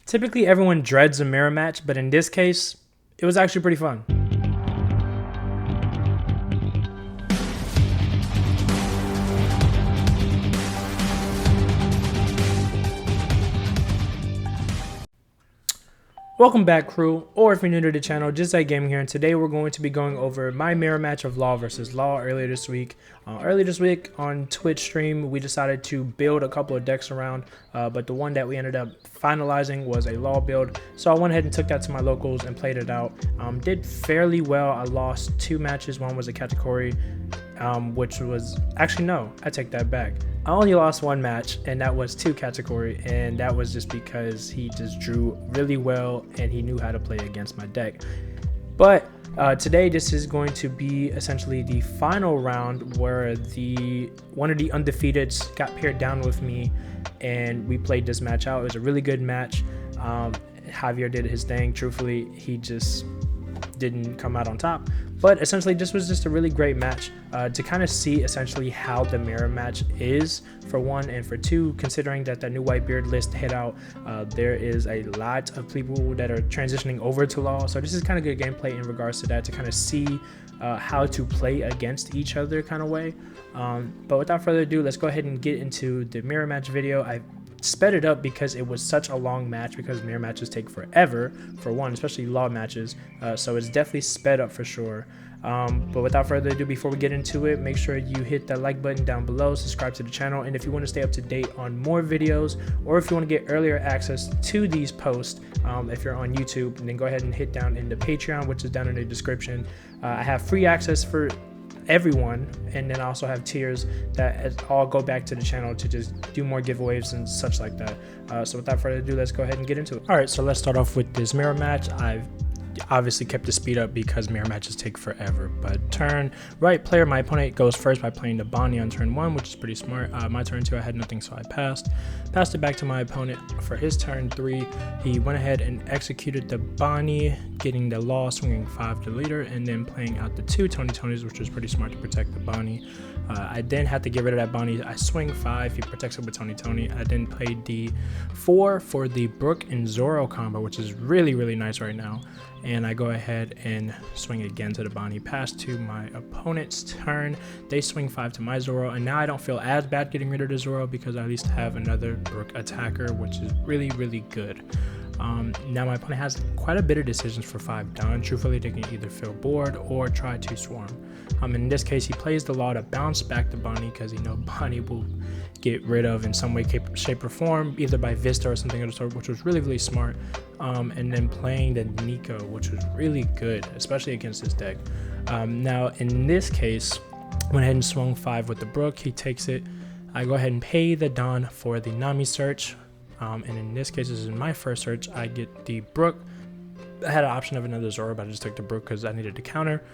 Typically, everyone dreads a mirror match, but in this case, it was actually pretty fun. Welcome back, crew, or if you're new to the channel, Just Like Gaming here, and today we're going to be going over my mirror match of Law versus Law earlier this week. On Twitch stream, we decided to build a couple of decks around, but the one that we ended up finalizing was a Law build, so I went ahead and took that to my locals and played it out. Did fairly well. I lost 2 matches. One was a category, which was, actually no, I take that back. I only lost 1 match, and that was 2 category, and that was just because he just drew really well and he knew how to play against my deck. But today this is going to be essentially the final round where one of the undefeateds got paired down with me and we played this match out. It was a really good match. Javier did his thing. Truthfully, he just didn't come out on top, but essentially this was just a really great match to kind of see essentially how the mirror match is, for one, and for two, considering that the new Whitebeard list hit out, there is a lot of people that are transitioning over to Law, so this is kind of good gameplay in regards to that, to kind of see how to play against each other kind of way. But without further ado, let's go ahead and get into the mirror match video. I sped it up because it was such a long match, because mirror matches take forever, for one, especially Law matches, so it's definitely sped up for sure. But without further ado, before we get into it, make sure you hit that like button down below, subscribe to the channel, and if you want to stay up to date on more videos, or if you want to get earlier access to these posts, if you're on YouTube, then go ahead and hit down in the Patreon, which is down in the description. I have free access for everyone, and then I also have tiers that all go back to the channel to just do more giveaways and such like that. So without further ado, let's go ahead and get into it. All right, so let's start off with this mirror match. I've obviously kept the speed up because mirror matches take forever. But turn right player, my opponent goes first by playing the Bonnie on turn 1, which is pretty smart. My turn 2, I had nothing, so I passed it back to my opponent. For his turn 3, he went ahead and executed the Bonnie, getting the Law, swinging 5 to leader, and then playing out the 2 Tonys, which was pretty smart to protect the Bonnie. I then had to get rid of that Bonnie. I swing 5, he protects it with Tony. I then played the 4 for the Brook and Zoro combo, which is really nice right now. And I go ahead and swing again to the Bonnie, pass to my opponent's turn. They swing 5 to my Zoro, and now I don't feel as bad getting rid of the Zoro because I at least have another Brook attacker, which is really good. Now my opponent has quite a bit of decisions for 5 done. Truthfully, they can either fill board or try to swarm. In this case, he plays the Law to bounce back the Bonnie because he knows Bonnie will get rid of in some way, shape, or form, either by Vista or something of the sort, which was really smart. And then playing the Nico, which was really good, especially against this deck. Now in this case, went ahead and swung 5 with the Brook. He takes it. I go ahead and pay the Dawn for the Nami search. And in this case, this is my first search. I get the Brook. I had an option of another Zoro, but I just took the Brook because I needed to counter.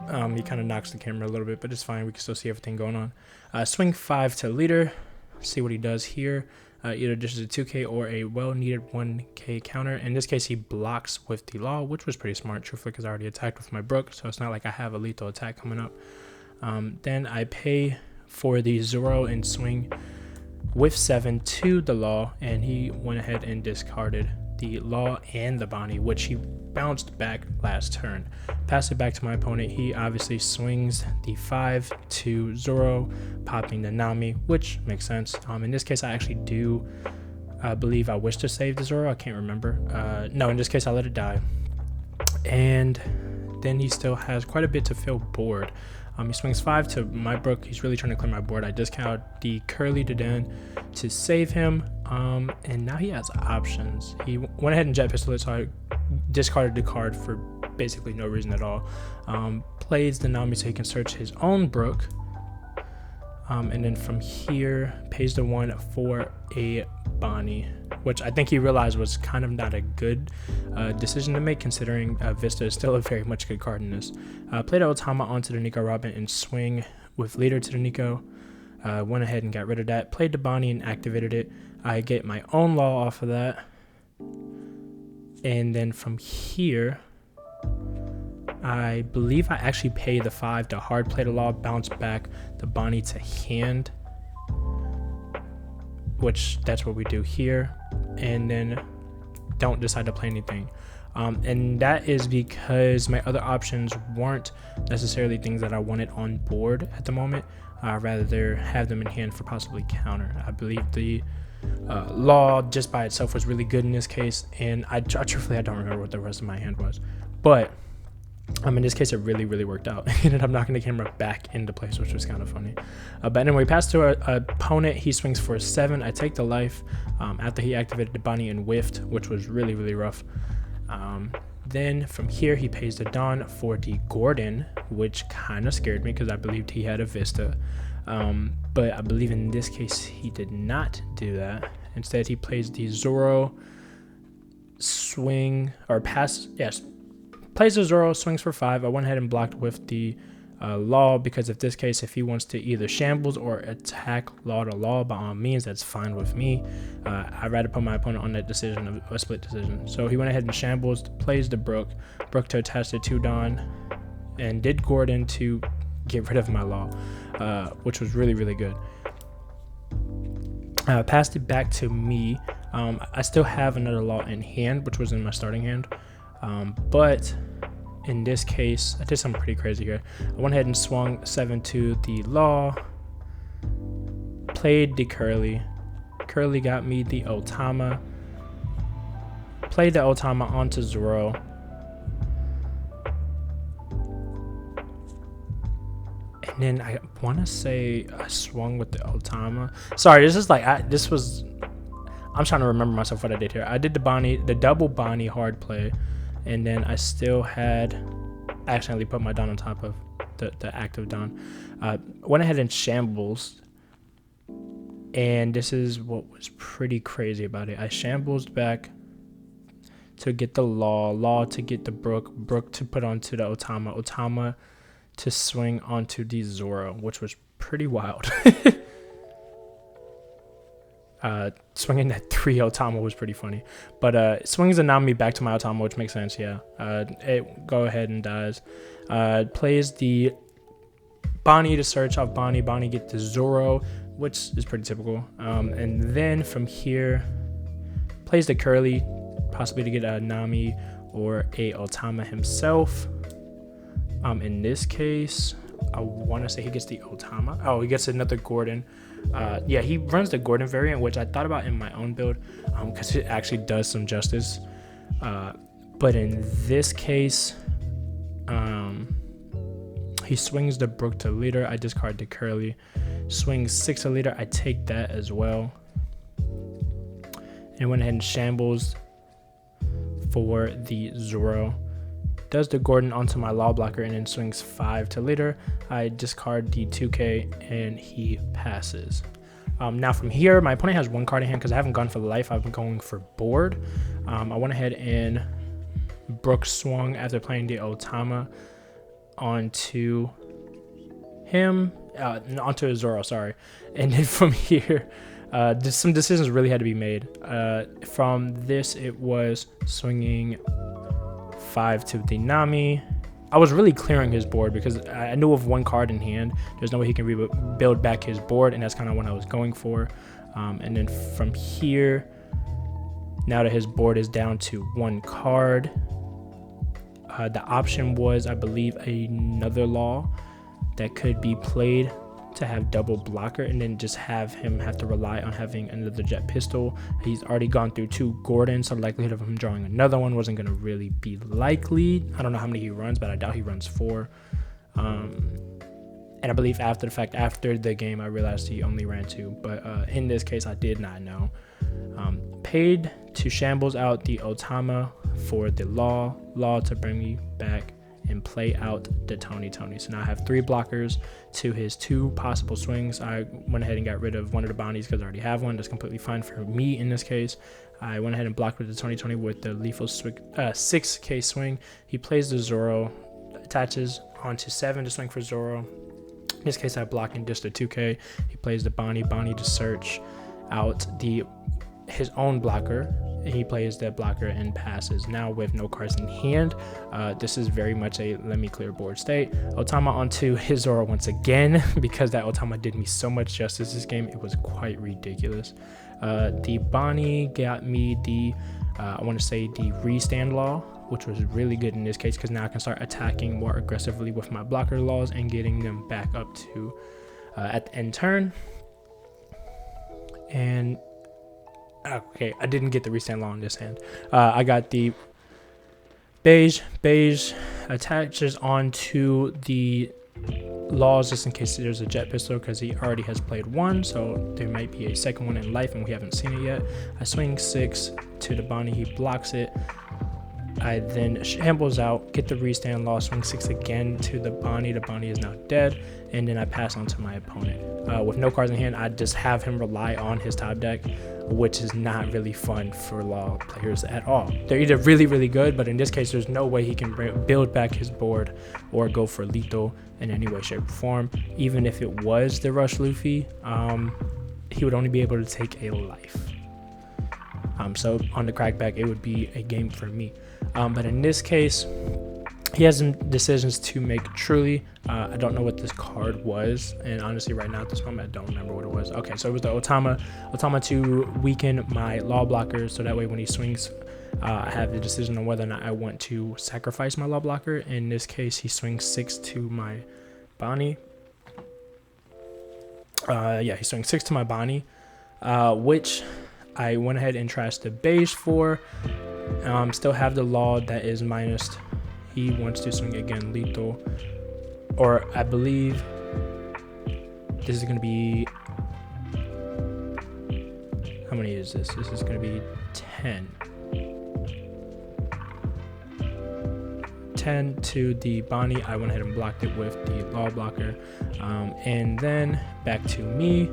He kind of knocks the camera a little bit, but it's fine. We can still see everything going on. Swing 5 to leader. See what he does here. Either dishes a 2k or a well-needed 1k counter. In this case, he blocks with the Law, which was pretty smart, truthfully, because I already attacked with my Brook, so it's not like I have a lethal attack coming up. Then I pay for the Zoro and swing with 7 to the Law, and he went ahead and discarded the Law and the Bonnie, which he bounced back last turn. Pass it back to my opponent. He obviously swings the 5 to Zoro, popping the Nami, which makes sense. In this case, I actually do believe I wish to save the Zoro. I can't remember. No, in this case, I let it die. And then he still has quite a bit to fill board. He swings 5 to my Brook. He's really trying to clear my board. I discount the Curly Deden to save him. And now he has options. He went ahead and jet pistol it, so I discarded the card for basically no reason at all. Plays the Nami so he can search his own Brook. And then from here, pays the 1 for a Bonnie, which I think he realized was kind of not a good decision to make, considering Vista is still a very much good card in this. Played Otama onto the Nico Robin and swing with leader to the Nico. Went ahead and got rid of that. Played the Bonnie and activated it. I get my own Law off of that. And then from here, I believe I actually pay the 5 to hard play the Law, bounce back the Bonnie to hand, which that's what we do here. And then don't decide to play anything. And that is because my other options weren't necessarily things that I wanted on board at the moment. Rather have them in hand for possibly counter. I believe the law just by itself was really good in this case, and truthfully I don't remember what the rest of my hand was, but in this case it really worked out. I ended up knocking the camera back into place, which was kind of funny. But anyway, pass to our opponent. He swings for 7. I take the life after he activated the Bonnie and whiffed, which was really rough. Then from here he pays the Dawn for the Gordon, which kind of scared me because I believed he had a Vista. But I believe in this case he did not do that. Instead he plays the Zoro, swing or pass, yes, plays the Zoro, swings for 5. I went ahead and blocked with the Law, because if this case, if he wants to either shambles or attack Law to Law, by all means, that's fine with me. I'd rather put my opponent on that decision of a split decision. So he went ahead and shambles, plays the Brook to attach the 2 Dawn, and did Gordon to get rid of my Law, which was really good. Passed it back to me. I still have another Law in hand, which was in my starting hand, but in this case I did something pretty crazy here. I went ahead and swung 7 to the Law, played the Curly got me the Otama, played the Otama onto Zoro, and then I want to say I swung with the Otama. Sorry, this is like I'm trying to remember myself what I did here. I did the double Bonnie hard play, and then I still had accidentally put my Dawn on top of the active Dawn. Went ahead and shambles, and this is what was pretty crazy about it. I shambles back to get the Law to get the Brook to put onto the Otama to swing onto the Zoro, which was pretty wild. Swinging that 3 Otama was pretty funny, but swings a Nami back to my Otama, which makes sense. Yeah, it go ahead and dies. Plays the Bonnie to search off Bonnie get the Zoro, which is pretty typical. And then from here plays the Curly, possibly to get a Nami or a Otama himself. In this case I want to say he gets the Otama. Oh, he gets another Gordon. Yeah, he runs the Gordon variant, which I thought about in my own build, because it actually does some justice. But in this case, he swings the Brook to leader. I discard the Curly. Swings 6 to leader. I take that as well. And went ahead and shambles for the Zoro. Does the Gordon onto my Law blocker and then swings 5 to leader. I discard the 2K and he passes. Now from here, my opponent has 1 card in hand because I haven't gone for life. I've been going for board. I went ahead and Brook swung after playing the Otama onto him, onto Zoro, sorry. And then from here, some decisions really had to be made. From this, it was swinging 5 to the Nami. I was really clearing his board because I knew of 1 card in hand. There's no way he can rebuild back his board, and that's kind of what I was going for. And then from here, now that his board is down to 1 card, the option was, I believe, another Law that could be played to have double blocker, and then just have him have to rely on having another jet pistol. He's already gone through 2 Gordons, so the likelihood of him drawing another one wasn't going to really be likely. I don't know how many he runs, but I doubt he runs 4. And I believe after the game, I realized he only ran 2, but in this case, I did not know. Paid to shambles out the Otama for the Law to bring me back and play out the Tony. So now I have 3 blockers to his 2 possible swings. I went ahead and got rid of one of the Bonnies because I already have one. That's completely fine for me in this case. I went ahead and blocked with the Tony with the lethal 6K swing. He plays the Zoro, attaches onto 7 to swing for Zoro. In this case, I block in just a 2K. He plays the Bonnie to search out his own blocker. He plays that blocker and passes. Now with no cards in hand, this is very much a let me clear board state. Otama onto his Zoro once again, because that Otama did me so much justice this game. It was quite ridiculous. The Bonnie got me the I want to say the restand law, which was really good in this case because now I can start attacking more aggressively with my blocker laws and getting them back up to at the end turn. And okay, I didn't get the restand law in this hand. I got the beige attaches onto the laws just in case there's a jet pistol because he already has played one, so there might be a second one in life and we haven't seen it yet. I swing 6 to the Bonnie, he blocks it. I then shambles out, get the restand law, swing 6 again to the Bonnie is now dead, and then I pass on to my opponent. With no cards in hand, I just have him rely on his top deck, which is not really fun for law players at all. They're either really good, but in this case there's no way he can build back his board or go for lethal in any way, shape, or form. Even if it was the Rush Luffy, he would only be able to take a life. So on the crackback it would be a game for me. But in this case, he has some decisions to make truly. I don't know what this card was, and honestly right now at this moment I don't remember what it was. Okay, so it was the Otama to weaken my law blocker, so that way when he swings, I have the decision on whether or not I want to sacrifice my law blocker. In this case, he swings 6 to my Bonnie. Yeah, he swings 6 to my Bonnie, which I went ahead and trashed the beige for. Still have the law that is minus. He wants to swing again lethal, or I believe this is going to be, how many is this? This is going to be 10 to the Bonnie. I went ahead and blocked it with the law blocker, and then back to me.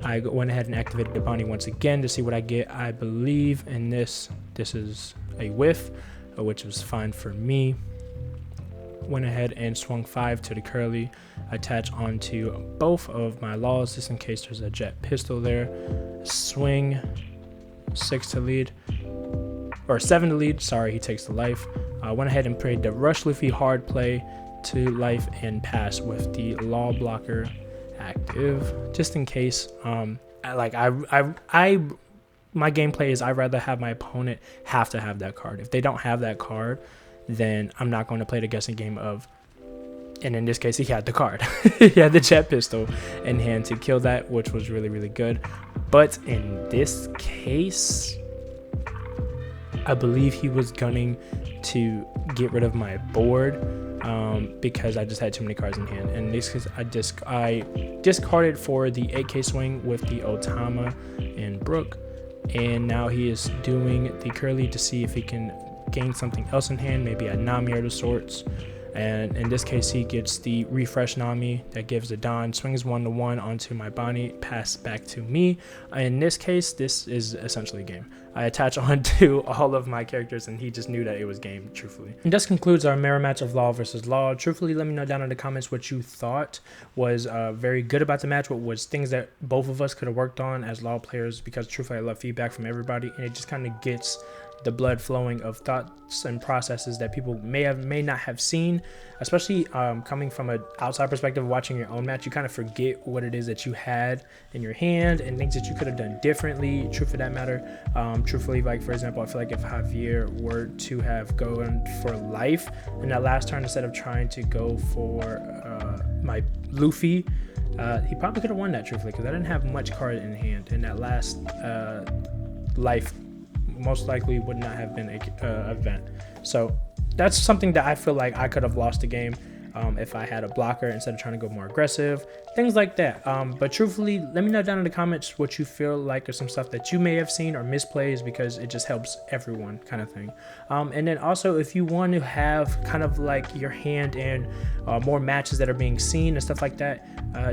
I went ahead and activated the Bonnie once again to see what I get. I believe in this is a whiff, which was fine for me. Went ahead and swung 5 to the curly, attach onto both of my laws just in case there's a jet pistol there. Swing 6 to lead, or 7 to lead, sorry, he takes the life. Went ahead and played the Rush Luffy hard play to life and pass with the law blocker active just in case. My gameplay is I'd rather have my opponent have to have that card. If they don't have that card, then I'm not going to play the guessing game of, and in this case he had the card. He had the jet pistol in hand to kill that, which was really good. But in this case, I believe he was gunning to get rid of my board, because I just had too many cards in hand. And in this case, I discarded for the 8K swing with the Otama and Brook, and now he is doing the curly to see if he can gain something else in hand, maybe a Nami of sorts. And in this case, he gets the refresh Nami that gives a Don, swings 1/1 onto my Bonnie, pass back to me. In this case, this is essentially a game. I attach onto all of my characters, and he just knew that it was game, truthfully. And this concludes our mirror match of Law versus Law. Truthfully, let me know down in the comments what you thought was very good about the match, what was things that both of us could have worked on as Law players, because truthfully, I love feedback from everybody, and it just kind of gets the blood flowing of thoughts and processes that people may not have seen, especially coming from an outside perspective, watching your own match. You kind of forget what it is that you had in your hand and things that you could have done differently, true for that matter. Truthfully, like for example, I feel like if Javier were to have gone for life in that last turn instead of trying to go for my Luffy, he probably could have won that, truthfully, because I didn't have much card in hand, and that last life most likely would not have been a event. So that's something that I feel like I could have lost the game if I had a blocker instead of trying to go more aggressive, things like that. But truthfully, let me know down in the comments what you feel like or some stuff that you may have seen or misplays, because it just helps everyone, kind of thing. And then also, if you want to have kind of like your hand in more matches that are being seen and stuff like that,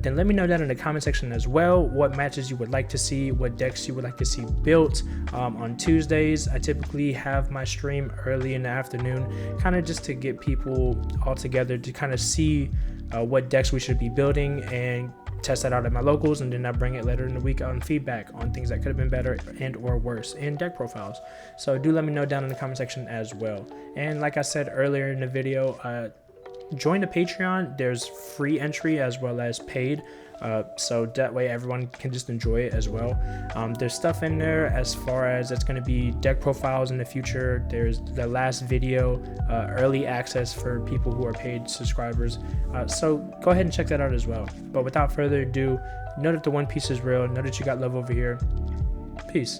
then let me know down in the comment section as well what matches you would like to see, what decks you would like to see built. On Tuesdays, I typically have my stream early in the afternoon, kind of just to get people all together to kind of see what decks we should be building and test that out at my locals, and then I bring it later in the week on feedback on things that could have been better and or worse in deck profiles. So do let me know down in the comment section as well. And like I said earlier in the video, join the Patreon. There's free entry as well as paid so that way everyone can just enjoy it as well. There's stuff in there as far as it's going to be deck profiles in the future. There's the last video, early access for people who are paid subscribers, so go ahead and check that out as well. But without further ado, know that the One Piece is real, know that you got love over here. Peace.